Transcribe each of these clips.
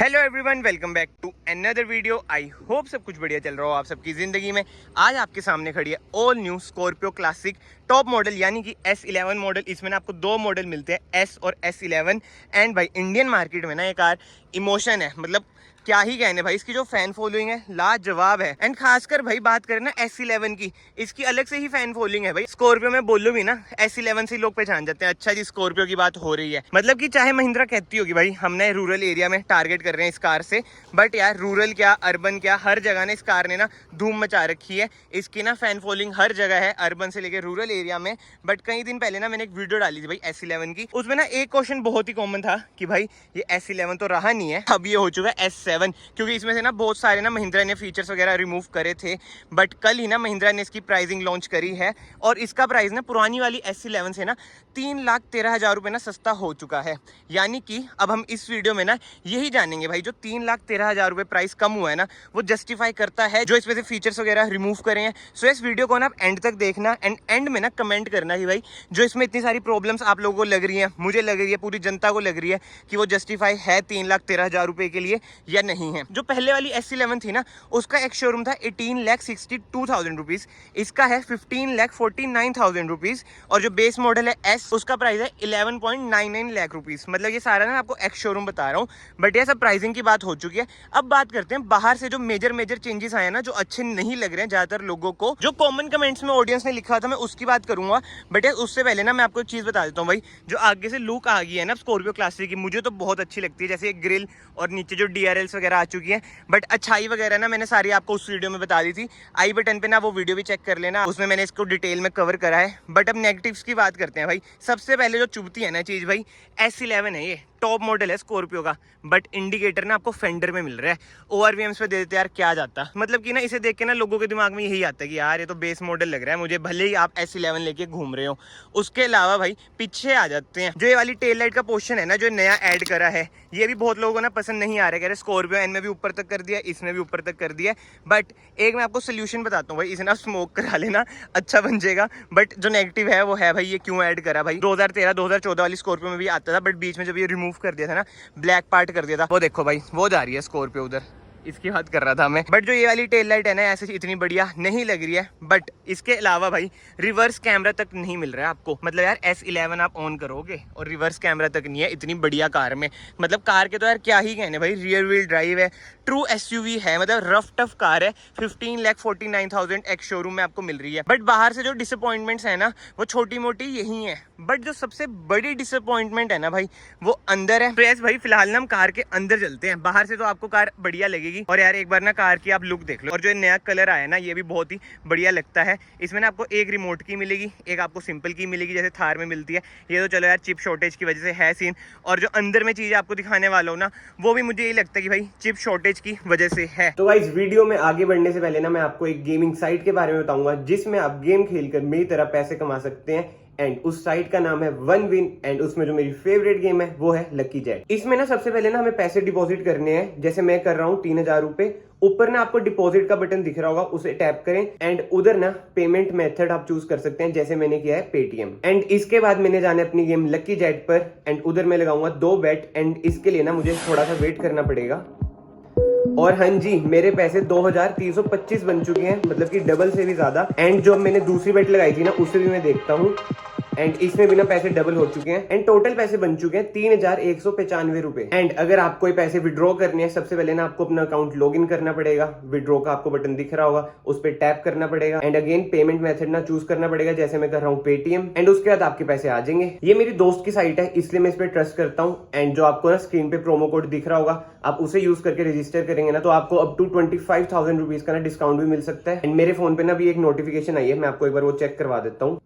Hello everyone, welcome back to another video. I hope सब कुछ बढ़िया चल रहा हो आप सबकी ज़िंदगी में। आज आपके सामने खड़ी है all new Scorpio classic top model यानी कि S11 मॉडल। इसमें ना आपको दो मॉडल मिलते हैं, S और S11। एंड भाई इंडियन मार्केट में ना ये कार इमोशन है, मतलब क्या ही कहने भाई। इसकी जो फैन फॉलोइंग है लाजवाब है। एंड खासकर भाई बात करें ना S11 की, इसकी अलग से ही फैन फॉलोइंग है भाई। स्कॉर्पियो में बोलूं भी ना S11 से लोग पहचान जाते हैं। अच्छा जी, स्कॉर्पियो की बात हो रही है, मतलब कि चाहे महिंद्रा कहती होगी भाई हमने रूरल एरिया में टारगेट कर रहे हैं इस कार से, बट यार रूरल क्या अर्बन क्या, हर जगह ने इस कार ने ना धूम मचा रखी है। इसकी ना फैन फॉलोइंग हर जगह है, अर्बन से लेकर रूरल एरिया में। बट कई दिन पहले ना मैंने एक वीडियो डाली थी भाई S11 की, उसमें ना एक क्वेश्चन बहुत ही कॉमन था कि भाई ये S11 तो रहा नहीं है, अब ये हो चुका है S7, क्योंकि इसमें से ना बहुत सारे ना महिंद्रा ने फीचर्स वगैरह रिमूव करे थे। बट कल ही ना महिंद्रा ने इसकी प्राइसिंग लॉन्च करी है और इसका प्राइस ना पुरानी वाली S11 से ना 3,13,000 रुपये ना सस्ता हो चुका है। यानी कि अब हम इस वीडियो में ना यही जानेंगे भाई, जो 3,13,000 रुपये प्राइस कम हुआ है ना, वो जस्टिफाई करता है जो इसमें से फीचर्स वगैरह रिमूव करे हैं। सो इस वीडियो को ना आप एंड तक देखना एंड एंड में ना कमेंट करना कि भाई जो इसमें इतनी सारी प्रॉब्लम्स आप लोगों को लग रही हैं, मुझे लग रही है, पूरी जनता को लग रही है, कि वो जस्टिफाई है 3,13,000 रुपये के लिए या नहीं है। जो पहले वाली S11 थी ना, उसका एक शोरूम था 18,62,000 रुपीज़, इसका है 15,49,000 रुपीज़। और जो बेस मॉडल है S, उसका प्राइस है 11.99 लाख रुपीज़। मतलब ये सारा ना आपको एक्स शोरूम बता रहा हूँ, बट ये सब प्राइसिंग की बात हो चुकी है। अब बात करते हैं बाहर से जो मेजर चेंजेस आए ना, जो अच्छे नहीं लग रहे हैं ज्यादातर लोगों को। जो कॉमन कमेंट्स में ऑडियंस ने लिखा था मैं उसकी बात करूंगा, बट उससे पहले ना मैं आपको एक चीज बता देता हूँ भाई। जो आगे से लुक आ गई है ना स्कॉर्पियो क्लासिक की, मुझे तो बहुत अच्छी लगती है। जैसे ग्रिल और नीचे जो DRLs वगैरह आ चुकी है, बट अच्छाई वगैरह ना मैंने सारी आपको उस वीडियो में बता दी थी। आई बटन पे ना वो वीडियो भी चेक कर लेना, उसमें मैंने इसको डिटेल में कवर करा है। बट अब नेगेटिव्स की बात करते हैं भाई। सबसे पहले जो चुभती है ना चीज भाई, S11 है, ये टॉप मॉडल है स्कॉर्पियो का, बट इंडिकेटर ना आपको फेंडर में मिल रहा है। ORVMs पे दे देते यार, क्या जाता। मतलब कि ना इसे देख के ना लोगों के दिमाग में यही आता है कि यार ये तो बेस मॉडल लग रहा है मुझे, भले ही आप S11 लेके घूम रहे हो। उसके अलावा भाई पीछे आ जाते हैं, जो ये वाली टेल लाइट का पोर्शन है ना, जो नया ऐड करा है, ये भी बहुत लोगों को ना पसंद नहीं आ रहा है। कह रहे स्कॉर्पियो एन में भी ऊपर तक कर दिया, इसमें भी ऊपर तक कर दिया। बट एक मैं आपको सोल्यूशन बताता हूँ भाई, इसे ना स्मोक करा लेना, अच्छा बन जाएगा। बट जो नेगेटिव है वो है भाई, ये क्यों ऐड करा भाई। 2013-2014 वाली स्कॉर्पियो में भी आता था, बट बीच में जब ये रिमूव कर दिया था ना, ब्लैक पार्ट कर दिया था, वो देखो भाई वो जा रही है स्कॉर्पियो उधर, इसकी बात कर रहा था मैं। बट जो ये वाली टेल लाइट है ना, ऐसे इतनी बढ़िया नहीं लग रही है। बट इसके अलावा भाई रिवर्स कैमरा तक नहीं मिल रहा है आपको। मतलब यार S11 आप ऑन करोगे और रिवर्स कैमरा तक नहीं है इतनी बढ़िया कार में। मतलब कार के तो यार क्या ही कहने भाई, रियर व्हील ड्राइव है, ट्रू SUV है, मतलब रफ टफ कार है। 15,49,000 एक्स शोरूम में आपको मिल रही है। बट बाहर से जो डिसअपॉइंटमेंट्स है ना, वो छोटी मोटी यही है। बट जो सबसे बड़ी डिसअपॉइंटमेंट है ना भाई, वो अंदर है। प्रेस भाई फिलहाल ना हम कार के अंदर चलते हैं। बाहर से तो आपको कार बढ़िया लगेगी, और यार एक बार ना कार की आप लुक देख लो। और जो नया कलर आया ना, ये भी बहुत ही बढ़िया लगता है। इसमें ना आपको एक रिमोट की मिलेगी, एक आपको सिंपल की मिलेगी जैसे थार में मिलती है। ये तो चलो यार चिप शॉर्टेज की वजह से है सीन। और जो अंदर में चीज़ आपको दिखाने वाला हूँ ना, वो भी मुझे यही लगता है कि भाई चिप शॉर्टेज की वजह से है। तो गाइस वीडियो में आगे बढ़ने से पहले ना मैं आपको एक गेमिंग साइट के बारे में बताऊंगा, जिसमें आप गेम खेलकर मेरी तरह पैसे कमा सकते हैं। एंड उस साइट का नाम है OneWin, एंड उसमें जो मेरी फेवरेट गेम है वो है लकी जैट। इसमें ना सबसे पहले ना हमें पैसे डिपॉजिट करने हैं, जैसे मैं कर रहा हूँ 3,000 रुपए। ऊपर ना आपको डिपॉजिट का बटन दिख रहा होगा, उसे टैप करें एंड उधर ना पेमेंट मेथड आप चूज कर सकते हैं, जैसे मैंने किया है पेटीएम। एंड इसके बाद मैंने जाना है अपनी गेम लकी जैट पर, एंड उधर मैं लगाऊंगा 2 बेट। एंड इसके लिए ना मुझे थोड़ा सा वेट करना पड़ेगा। और हाँ जी, मेरे पैसे 2,325 बन चुके हैं, मतलब कि डबल से भी ज्यादा। एंड जो मैंने दूसरी बेट लगाई थी ना, उसे भी मैं देखता हूँ, एंड इसमें भी ना पैसे डबल हो चुके हैं। एंड टोटल पैसे बन चुके हैं 3,195 रुपए। एंड अगर आपको ये पैसे विड्रॉ करने हैं, सबसे पहले ना आपको अपना अकाउंट लॉग इन करना पड़ेगा। विड्रॉ का आपको बटन दिख रहा होगा, उस पर टैप करना पड़ेगा। एंड अगेन पेमेंट मेथड ना चूज करना पड़ेगा, जैसे मैं कर रहा हूँ पेटीएम। एंड उसके बाद आपके पैसे आ जाएंगे। ये मेरी दोस्त की साइट है, इसलिए मैं इस पर ट्रस्ट करता हूँ। एंड जो आपको ना स्क्रीन पे प्रोमो कोड दिख रहा होगा, आप उसे यूज करके रजिस्टर करेंगे ना, तो आपको अप टू 25,000 रुपीज का ना डिस्काउंट भी मिल सकता है। एंड मेरे फोन पे ना भी एक नोटिफिकेशन आई है, मैं आपको एक बार वो चेक करवा देता हूँ।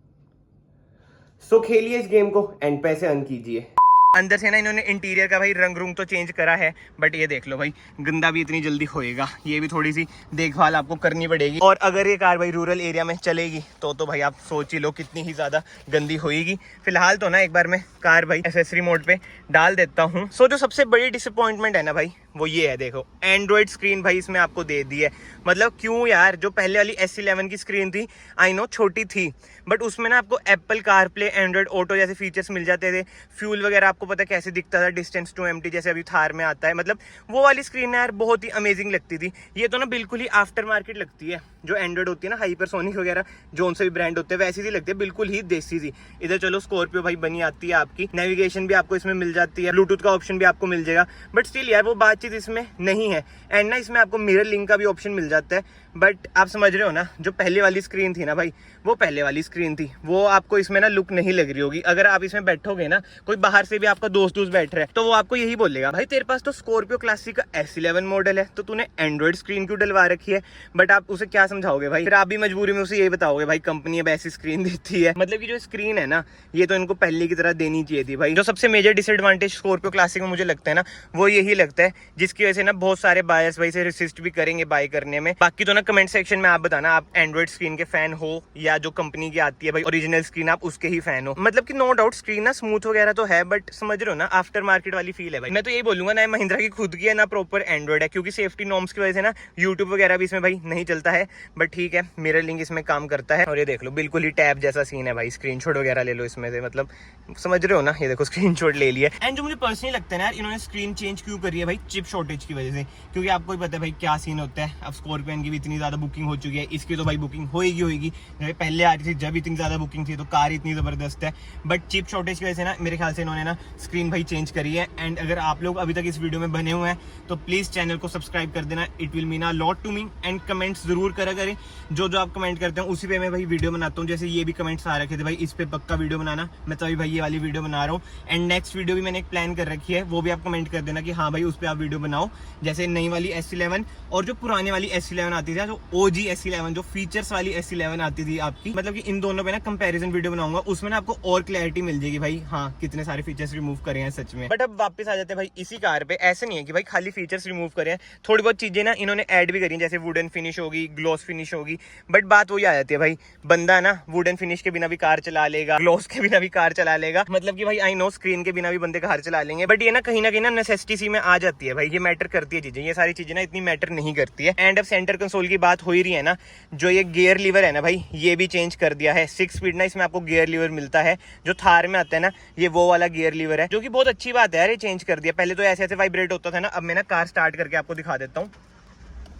सो खेलिए इस गेम को एंड पैसे अर्न कीजिए। अंदर से ना इन्होंने इंटीरियर का भाई रंग रूंग तो चेंज करा है, बट ये देख लो भाई गंदा भी इतनी जल्दी होएगा, ये भी थोड़ी सी देखभाल आपको करनी पड़ेगी। और अगर ये कार भाई रूरल एरिया में चलेगी तो भाई आप सोच ही लो कितनी ही ज्यादा गंदी होएगी। फिलहाल तो ना एक बार मैं कार भाई एक्सेसरी मोड पे डाल देता हूँ। सो जो सबसे बड़ी डिसअपॉइंटमेंट है ना भाई, वो ये है, देखो एंड्रॉइड स्क्रीन भाई इसमें आपको दे दी है। मतलब क्यों यार, जो पहले वाली S11 की स्क्रीन थी, आई नो छोटी थी, बट उसमें ना आपको एप्पल कारप्ले, एंड्रॉइड ऑटो जैसे फीचर्स मिल जाते थे। फ्यूल वगैरह आपको पता है कैसे दिखता था डिस्टेंस टू एम्प्टी, जैसे अभी थार में आता है, मतलब वो वाली स्क्रीन यार बहुत ही अमेजिंग लगती थी। ये तो ना बिल्कुल ही आफ्टर मार्केट लगती है, जो एंड्रॉइड होती है ना, हाइपरसोनिक वगैरह जो उनसे भी ब्रांड होते हैं वैसी सी लगती है, बिल्कुल ही देसी सी। इधर चलो स्कॉर्पियो भाई बनी आती है आपकी, नेविगेशन भी आपको इसमें मिल जाती है, ब्लूटूथ का ऑप्शन भी आपको मिल जाएगा, बट स्टिल यार वो बातचीत इसमें नहीं है। एंड ना इसमें आपको मिरर लिंक का भी ऑप्शन मिल जाता है, बट आप समझ रहे हो ना, जो पहले वाली स्क्रीन थी ना भाई, वो पहले वाली स्क्रीन थी, वो आपको इसमें ना लुक नहीं लग रही होगी। अगर आप इसमें बैठोगे ना, कोई बाहर से भी आपका दोस्त बैठ रहा है तो वो आपको यही बोलेगा, भाई तेरे पास तो स्कॉर्पियो क्लासिक का S11 मॉडल है, तो तूने एंड्रॉइड स्क्रीन क्यों डलवा रखी है। बट आप उसे क्या समझाओगे भाई, फिर आप भी मजबूरी में उसे यही बताओगे भाई कंपनी अब ऐसी स्क्रीन देती है। मतलब कि जो स्क्रीन है ना, ये तो इनको पहले की तरह देनी चाहिए थी भाई। जो सबसे मेजर डिसएडवांटेज स्कॉर्पियो क्लासिक में मुझे लगता है ना, वो यही लगता है, जिसकी वजह से ना बहुत सारे बायर्स भाई से रेसिस्ट भी करेंगे बाय करने में। बाकी तो ना कमेंट सेक्शन में आप बताना, आप एंड्रॉइड स्क्रीन के फैन हो या जो कंपनी की आती है भाई ओरिजिनल स्क्रीन, आप उसके ही फैन हो। मतलब कि नो डाउट स्क्रीन ना स्मूथ वगैरह तो है, बट समझ रहे हो ना, आफ्टर मार्केट वाली फील है भाई। मैं तो यही बोलूंगा ना, महिंद्रा की खुद की है ना प्रॉपर एंड्रॉइड है, क्योंकि सेफ्टी नॉर्म्स की वजह से ना यूट्यूब वगैरह भी इसमें भाई नहीं चलता है, बट ठीक है मिरर लिंक इसमें काम करता है। और ये देख लो बिल्कुल ही टैब जैसा सीन है भाई, स्क्रीनशॉट वगैरह ले लो इसमें से, मतलब समझ रहे हो ना, ये देखो स्क्रीनशॉट ले लिया। एंड जो मुझे पर्सनली लगता है ना यार, इन्होंने स्क्रीन चेंज क्यों करी है भाई, चिप शॉर्टेज की वजह से, क्योंकि आपको ही पता है भाई क्या सीन होता है। अब स्कॉर्पियो की भी इतनी ज्यादा बुकिंग हो चुकी है, इसकी तो भाई बुकिंग होगी। पहले आ रही थी जब इतनी ज्यादा बुकिंग थी, तो कार इतनी जबरदस्त है, बट चिप शॉर्टेज की वजह से ना मेरे ख्याल से इन्होंने ना स्क्रीन भाई चेंज करी है। एंड अगर आप लोग अभी तक इस वीडियो में बने हुए हैं तो प्लीज चैनल को सब्सक्राइब कर देना, it will mean a lot to me. And comments जरूर करा करें, जो जो आप कमेंट करते हैं उसी पे मैं भाई वीडियो बनाता हूँ। जैसे ये भी कमेंट्स आ रखे थे भाई, इस पे पक्का वीडियो बनाना, मैं तभी भाई ये वाली वीडियो बना रहा हूँ। एंड नेक्स्ट वीडियो भी मैंने एक प्लान कर रखी है, वो भी आप कमेंट कर देना कि हाँ भाई उस पर आप वीडियो बनाओ। जैसे नई वाली S11 और जो पुराने वाली S11 आती थी, जो OG S11 जो फीचर्स वाली S11 आती थी आपकी, मतलब कि इन दोनों पे ना कंपैरिजन वीडियो बनाऊंगा, उसमें ना आपको और क्लैरिटी मिल जाएगी भाई, हाँ कितने सारे फीचर्स रिमूव करे हैं सच में। बट अब वापस आ जाते हैं भाई इसी कार पे। ऐसे नहीं है कि भाई खाली फीचर्स रिमूव करे हैं, थोड़ी बहुत चीजें ना इन्होंने ऐड भी करी हैं, जैसे वुडन फिनिश होगी, ग्लॉस फिनिश होगी। बट बात वही आ जाती है भाई, बंदा ना वुडन फिनिश के बिना भी कार चला लेगा, ग्लॉस के बिना भी कार चला लेगा, मतलब कि भाई आई नो स्क्रीन के बिना भी बंदे कार चला लेंगे। बट ये ना कहीं ना नेसेसिटी सी में आ जाती है भाई, ये मैटर करती है चीजें, ये सारी चीजें ना इतनी मैटर नहीं करती है। एंड अब सेंटर कंसोल की बात हो ही रही है ना, जो ये गियर लीवर है ना भाई, ये भी चेंज कर दिया है। 6 स्पीड ना इसमें आपको गियर लीवर मिलता है, जो थार में आता है ना, ये वो वाला गियर लीवर है, जो कि बहुत अच्छी बात है यार, ये चेंज कर दिया। पहले तो ऐसे वाइब्रेट होता था ना, अब मैं ना कार स्टार्ट करके आपको दिखा देता हूँ।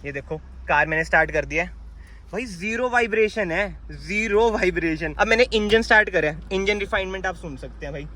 ये देखो कार मैंने स्टार्ट कर दिया है भाई, जीरो वाइब्रेशन है, जीरो वाइब्रेशन। अब मैंने इंजन स्टार्ट करा है, इंजन रिफाइनमेंट आप सुन सकते हैं भाई,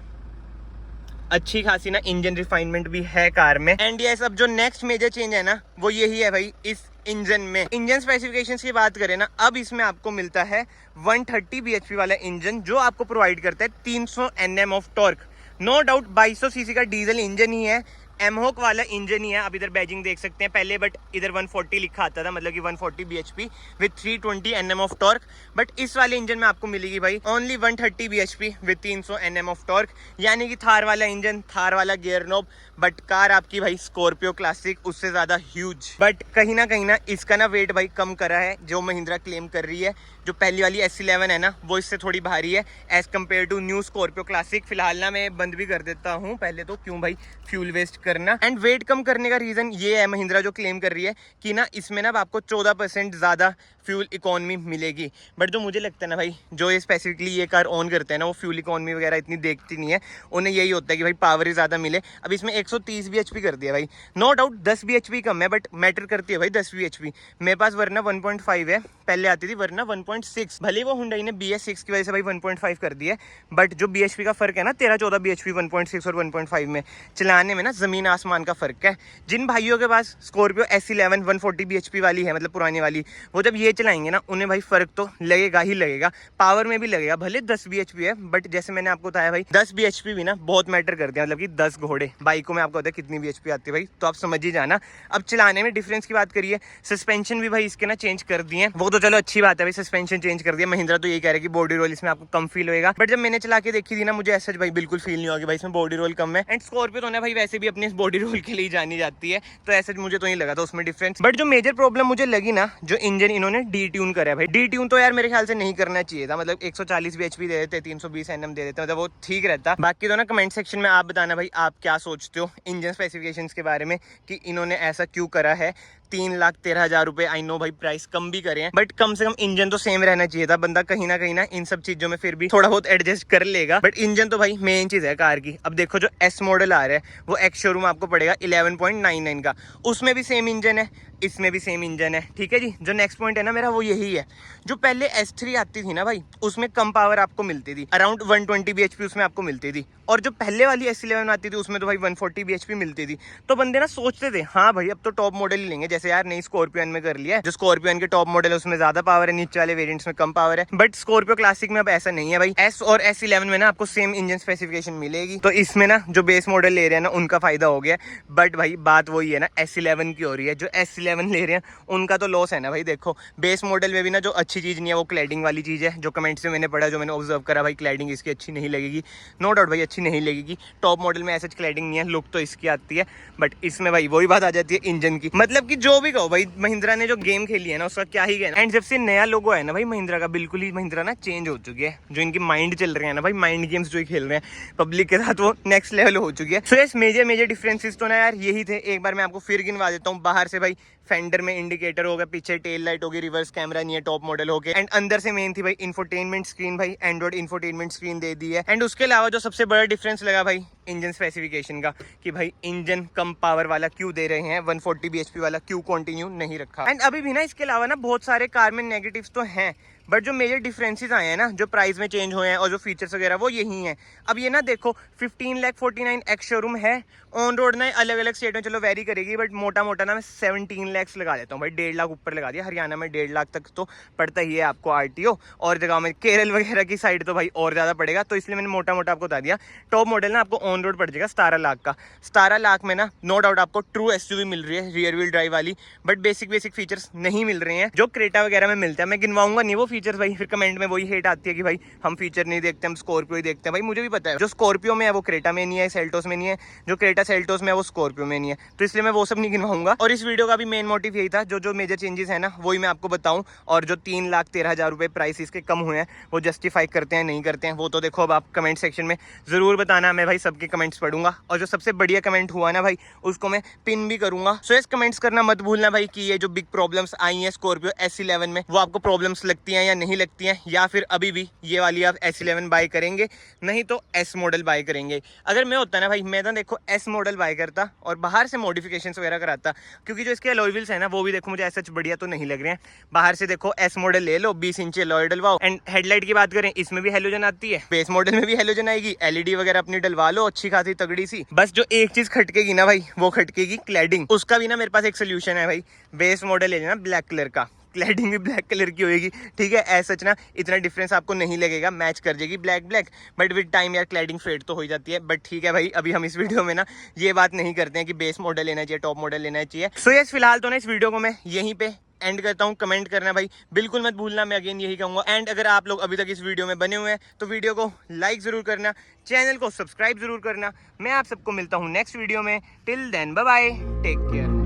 अच्छी खासी ना इंजन रिफाइनमेंट भी है कार में। एंड ये सब जो नेक्स्ट मेजर चेंज है ना, वो यही है भाई इस इंजन में। इंजन स्पेसिफिकेशंस की बात करें ना, अब इसमें आपको मिलता है 130 bhp वाला इंजन, जो आपको प्रोवाइड करता है 300 Nm of torque. No doubt 2200 CC का डीजल इंजन ही है, एमहोक वाला इंजन ही है। आप इधर बैजिंग देख सकते हैं पहले, बट इधर 140 लिखा आता था, मतलब कि 140 bhp with 320 Nm of torque. But इस वाले इंजन में आपको मिलेगी भाई only 130 bhp with 300 Nm of torque, यानी कि थार वाला इंजन, थार वाला गियर नॉब, बट कार आपकी भाई स्कॉर्पियो क्लासिक उससे ज्यादा ह्यूज। बट कहीं ना इसका ना वेट भाई कम करा है, जो महिंद्रा क्लेम कर रही है। जो पहली वाली S11 है ना, वो इससे थोड़ी भारी है as compared to new Scorpio classic. फिलहाल ना मैं बंद भी कर देता हूँ पहले तो, क्यों भाई फ्यूल वेस्ट करना। एंड वेट कम करने का रीजन ये है, महिंद्रा जो क्लेम कर रही है कि ना इसमें ना आपको 14% ज्यादा फ्यूल इकोनॉमी मिलेगी। बट जो मुझे लगता है ना भाई, जो ये स्पेसिफिकली ये कार ऑन करते हैं ना, वो फ्यूल इकोनॉमी वगैरह इतनी देखती नहीं है, उन्हें यही होता है कि भाई पावर ही ज्यादा मिले। अब इसमें 130 bhp कर दिया भाई, नो डाउट 10 bhp कम है, बट मैटर करती है भाई 10 bhp। मेरे पास वरना 1.5 है, पहले आती थी वरना 1.6। भले वो हुंडई ने BS6 की वजह से भाई 1.5 कर दिया, बट जो bhp का फर्क है ना, 13-14 bhp 1.6 और 1.5 में, चलाने में ना जमीन आसमान का फर्क है। जिन भाइयों के पास स्कॉर्पियो S11 140 bhp वाली है, मतलब पुरानी वाली, वो जब ये चलाएंगे ना, उन्हें भाई फर्क तो लगेगा ही लगेगा, पावर में भी लगेगा। भले 10 bhp है, बट जैसे मैंने आपको बताया भाई 10 bhp भी ना बहुत मैटर करते हैं, मतलब कि 10 घोड़े। बाइकों में आपको पता है कितनी bhp आती है भाई, तो आप समझ ही जाना। अब चलाने में डिफरेंस की बात करिए, सस्पेंशन भी भाई इसके ना चेंज कर दिए, वो तो चलो अच्छी बात है भाई, सस्पेंशन चेंज कर दिया। महिंद्रा तो यही कह रहा है कि बॉडी रोल इसमें आपको कम फील होगा, बट जब मैंने चला के देखी थी ना, मुझे ऐसा भाई बिल्कुल फील नहीं होगा भाई इसमें बॉडी रोल कम है। एंड स्कॉर्पियो तो ना भाई वैसे भी अपने बॉडी रोल के लिए जानी जाती है, तो ऐसा मुझे तो नहीं लगा था उसमें डिफरेंस। बट जो मेजर प्रॉब्लम मुझे लगी ना, जो इंजन इन्होंने डी ट्यून करा है भाई, डी ट्यून तो यार मेरे ख्याल से नहीं करना चाहिए था। मतलब 140 bhp दे देते, 320 Nm दे देते, मतलब वो ठीक रहता। बाकी तो ना कमेंट सेक्शन में आप बताना भाई आप क्या सोचते हो इंजन स्पेसिफिकेशंस के बारे में, कि इन्होंने ऐसा क्यों करा है। 3,13,000 रुपए। आई नो भाई प्राइस कम भी करे हैं, बट कम से कम इंजन तो सेम रहना चाहिए था। बंदा कहीं ना इन सब चीजों में फिर भी थोड़ा बहुत एडजस्ट कर लेगा, बट इंजन तो भाई मेन चीज है कार की। अब देखो जो एस मॉडल आ रहा है वो एक्स शोरूम आपको पड़ेगा 11.99 का, उसमें भी सेम इंजन है, इसमें भी सेम इंजन है, ठीक है जी। जो नेक्स्ट पॉइंट है ना मेरा वो यही है, जो पहले S3 आती थी ना भाई, उसमें कम पावर आपको मिलती थी, अराउंड 120 bhp उसमें आपको मिलती थी, और जो पहले वाली S11 आती थी उसमें तो भाई 140 bhp मिलती थी। तो बंदे ना सोचते थे हाँ भाई अब तो टॉप मॉडल ही लेंगे, जैसे यार नई स्कॉर्पियन में कर लिया है, जो स्कॉर्पियन के टॉप मॉडल है उसमें ज्यादा पावर है, नीचे वाले वेरिएंट्स में कम पावर है। बट स्कॉर्पियो क्लासिक में अब ऐसा नहीं है भाई, S और S11 में ना आपको सेम इंजन स्पेसिफिकेशन मिलेगी। तो इसमें ना जो बेस मॉडल ले रहे हैं ना उनका फायदा हो गया, बट भाई बात वही है ना S11 की हो रही है। जो S11 ले रहे हैं उनका तो लॉस है ना भाई। देखो बेस मॉडल में भी ना जो अच्छी चीज नहीं है वो क्लैडिंग वाली चीज है, जो कमेंट्स में मैंने पढ़ा, जो मैंने ऑब्जर्व करा भाई, क्लैडिंग इसकी अच्छी नहीं लगेगी। नो डाउट भाई अच्छी नहीं लगेगी, टॉप मॉडल में ऐसा क्लैडिंग नहीं है, लुक तो इसकी आती है, बट इसमें भाई वही बात आ जाती है इंजन की। मतलब कि जो भी कहो भाई, महिंद्रा ने जो गेम खेली है ना उसका क्या ही कहना। एंड जब से नया लोगो है ना भाई महिंद्रा का, बिल्कुल ही महिंद्रा ना चेंज हो चुकी है। जो इनकी माइंड चल रहे हैं ना भाई, माइंड गेम्स जो खेल रहे हैं पब्लिक के साथ, वो नेक्स्ट लेवल हो चुकी है। सो यस मेजर डिफरेंसेस तो ना यार यही थे। एक बार मैं आपको फिर गिनवा देता हूँ। बाहर से भाई फेंडर में इंडिकेटर होगा, पीछे टेल लाइट होगी, रिवर्स कैमरा नहीं है टॉप मॉडल हो गया, एंड अंदर से मेन थी भाई इंफोटेनमेंट स्क्रीन, भाई एंड्रॉइड इंफोटेनमेंट स्क्रीन दे दी है। एंड उसके अलावा जो सबसे बड़ा डिफरेंस लगा भाई इंजन स्पेसिफिकेशन का, कि भाई इंजन कम पावर वाला क्यों दे रहे हैं, 140 bhp वाला क्यों कंटिन्यू नहीं रखा। एंड अभी भी ना इसके अलावा ना बहुत सारे कार में नेगेटिव्स तो हैं, बट जो मेजर डिफरेंसेस आए हैं ना, जो प्राइस में चेंज हुए हैं और जो फीचर्स वगैरह वो यही हैं। अब ये ना देखो 15,49,000 एक्स शोरूम है, ऑन रोड ना अलग अलग स्टेट में चलो वेरी करेगी, बट मोटा मोटा ना मैं 17 लाख लगा देता हूँ भाई, 1.5 लाख ऊपर लगा दिया। हरियाणा में 1.5 लाख तक तो पड़ता ही है आपको RTO, और जगह में केरल वगैरह की साइड तो भाई और ज़्यादा पड़ेगा। तो इसलिए मैंने मोटा मोटा आपको बता दिया। टॉप मॉडल ना आपको ऑन रोड पड़ जाएगा 17 लाख का। 17 लाख में ना नो डाउट आपको ट्रू SUV मिल रही है, रियर व्हील ड्राइव वाली, बट बेसिक फीचर्स नहीं मिल रहे हैं जो क्रेटा वगैरह में मिलता है। मैं गिनवाऊंगा नहीं वो फीचर्स भाई, फिर कमेंट में वही हेट आती है कि भाई हम फीचर नहीं देखते, हम स्कॉर्पियो ही देखते हैं। भाई मुझे भी पता है जो स्कॉर्पियो में है वो क्रेटा में नहीं है, सेल्टोस में नहीं है, जो क्रेटा सेल्टोस में है वो स्कॉर्पियो में नहीं है, तो इसलिए मैं वो सब नहीं गिनवाऊंगा। और इस वीडियो का भी मेन मोटिव यही था, जो मेजर चेंजेस है ना वही मैं आपको बताऊं, और जो 3,13,000 रुपए प्राइस इसके कम हुए हैं वो जस्टिफाई करते हैं नहीं करते हैं, वो तो देखो अब आप कमेंट सेक्शन में जरूर बताना। मैं भाई सबके कमेंट्स पढ़ूंगा, और जो सबसे बढ़िया कमेंट हुआ ना भाई उसको मैं पिन भी करूंगा। सो इस कमेंट्स करना मत भूलना भाई कि ये जो बिग प्रॉब्लम्स आई हैं स्कॉर्पियो S11 में, वो आपको प्रॉब्लम्स लगती हैं या नहीं लगती हैं, या फिर अभी भी ये वाली आप S11 बाय करेंगे, नहीं तो S मॉडल बाय करेंगे। अगर मैं होता ना भाई, मैं तो देखो S मॉडल बाय करता और बाहर से मॉडिफिकेशंस वगैरह कराता, क्योंकि जो इसके अलॉय व्हील्स है ना वो भी देखो मुझे ऐसा बढ़िया तो नहीं लग रहे हैं। बाहर से देखो S मॉडल ले लो, 20 इंच अलॉय डलवाओ। एंड हेडलाइट की बात करें, इसमें भी हेलोजन आती है, बेस मॉडल में भी हेलोजन आएगी, LED वगैरह अपनी डलवा लो अच्छी खासी तगड़ी सी। बस जो एक चीज खटकेगी ना भाई वो खटकेगी क्लैडिंग। उसका भी ना मेरे पास एक सोल्यूशन है भाई, बेस मॉडल ले लेना ब्लैक कलर का, क्लैडिंग भी ब्लैक कलर की होगी, ठीक है। ऐसा ना इतना डिफरेंस आपको नहीं लगेगा, मैच कर जाएगी ब्लैक, बट विद टाइम यार क्लैडिंग फेड तो हो जाती है। बट ठीक है भाई, अभी हम इस वीडियो में ना ये बात नहीं करते हैं कि बेस मॉडल लेना चाहिए, टॉप मॉडल लेना चाहिए। सो यस फिलहाल तो ना इस वीडियो को मैं यहीं पे एंड करता हूँ। कमेंट करना भाई बिल्कुल मत भूलना, मैं अगेन यही कहूँगा। एंड अगर आप लोग अभी तक इस वीडियो में बने हुए हैं तो वीडियो को लाइक जरूर करना, चैनल को सब्सक्राइब जरूर करना। मैं आप सबको मिलता हूँ नेक्स्ट वीडियो में। Till then bye bye, take care.